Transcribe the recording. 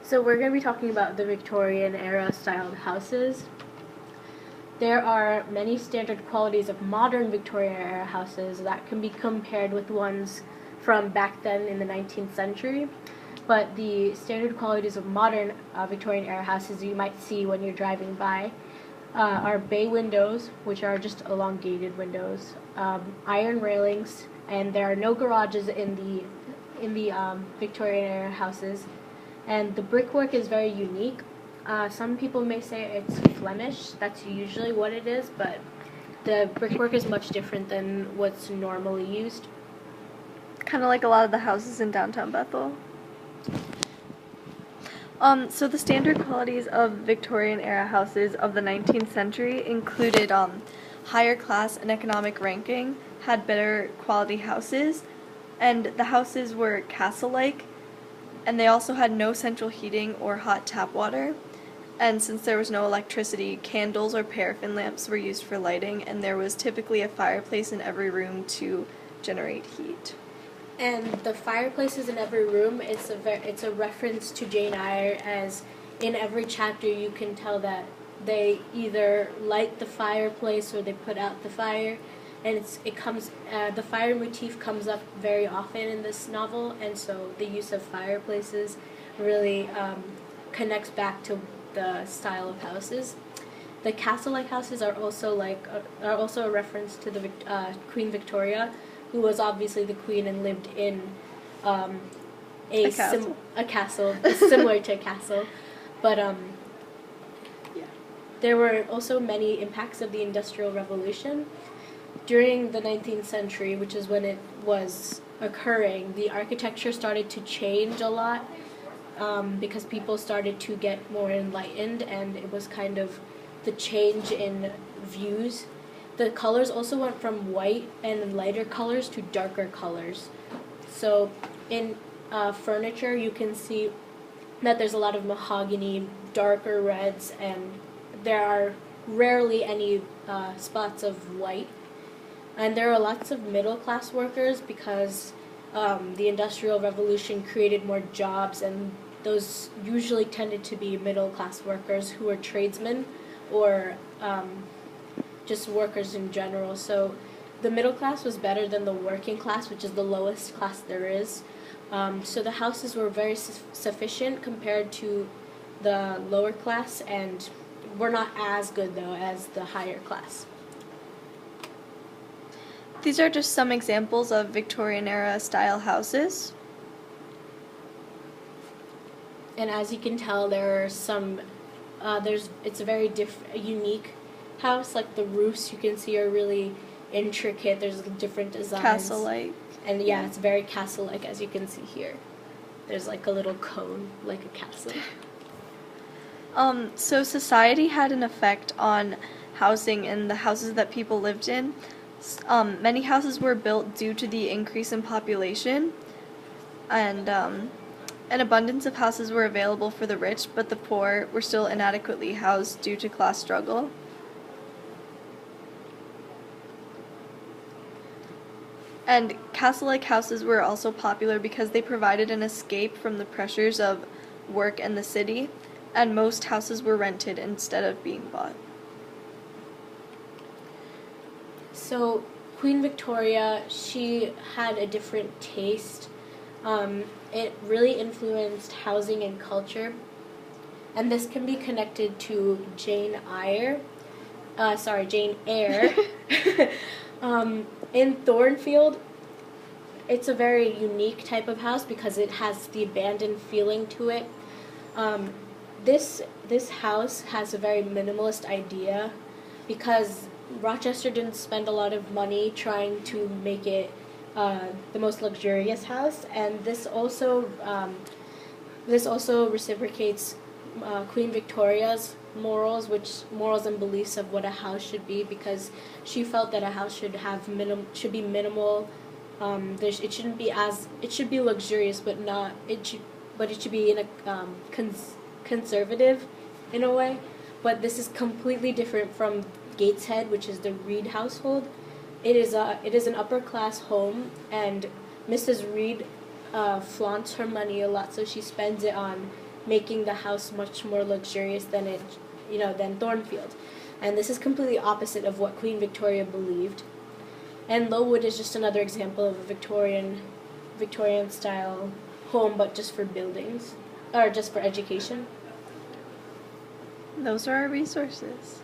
So we're going to be talking about the Victorian era styled houses. There are many standard qualities of modern Victorian era houses that can be compared with ones from back then in the 19th century. But the standard qualities of modern Victorian era houses you might see when you're driving by are bay windows, which are just elongated windows, iron railings, and there are no garages in the Victorian era houses. And the brickwork is very unique. Some people may say it's Flemish. That's usually what it is, but the brickwork is much different than what's normally used. Kind of like a lot of the houses in downtown Bethel. So the standard qualities of Victorian-era houses of the 19th century included higher class and economic ranking, had better quality houses, and the houses were castle-like, and they also had no central heating or hot tap water. And since there was no electricity, candles or paraffin lamps were used for lighting, and there was typically a fireplace in every room to generate heat. And the fireplaces in every room, it's a reference to Jane Eyre, as in every chapter you can tell that they either light the fireplace or they put out the fire, and the fire motif comes up very often in this novel, and so the use of fireplaces really connects back to the style of houses. The castle-like houses are also a reference to the Queen Victoria, who was obviously the queen and lived in a castle similar to a castle. But there were also many impacts of the Industrial Revolution. During the 19th century, which is when it was occurring, the architecture started to change a lot because people started to get more enlightened, and it was kind of the change in views. The colors also went from white and lighter colors to darker colors. So in furniture, you can see that there's a lot of mahogany, darker reds, and there are rarely any spots of white. And there are lots of middle-class workers because the Industrial Revolution created more jobs, and those usually tended to be middle-class workers who were tradesmen or just workers in general. So the middle class was better than the working class, which is the lowest class there is. So the houses were very sufficient compared to the lower class, and were not as good, though, as the higher class. These are just some examples of Victorian-era style houses. And as you can tell, there are some, it's a very unique house. Like the roofs you can see are really intricate. There's different designs. Castle-like. And yeah, it's very castle-like, as you can see here. There's like a little cone, like a castle. So society had an effect on housing and the houses that people lived in. Many houses were built due to the increase in population, and an abundance of houses were available for the rich, but the poor were still inadequately housed due to class struggle. And castle-like houses were also popular because they provided an escape from the pressures of work and the city, and most houses were rented instead of being bought. So Queen Victoria, she had a different taste. It really influenced housing and culture, and this can be connected to Jane Eyre. Jane Eyre. In Thornfield, it's a very unique type of house because it has the abandoned feeling to it. This house has a very minimalist idea because Rochester didn't spend a lot of money trying to make it the most luxurious house, and this also reciprocates Queen Victoria's morals and beliefs of what a house should be, because she felt that a house should be minimal. It should be luxurious, but it should be in a conservative in a way. But this is completely different from Gateshead, which is the Reed household. It is an upper class home, and Mrs. Reed flaunts her money a lot, so she spends it on making the house much more luxurious than Thornfield. And this is completely opposite of what Queen Victoria believed. And Lowood is just another example of a Victorian style home, but just for buildings, or just for education. Those are our resources.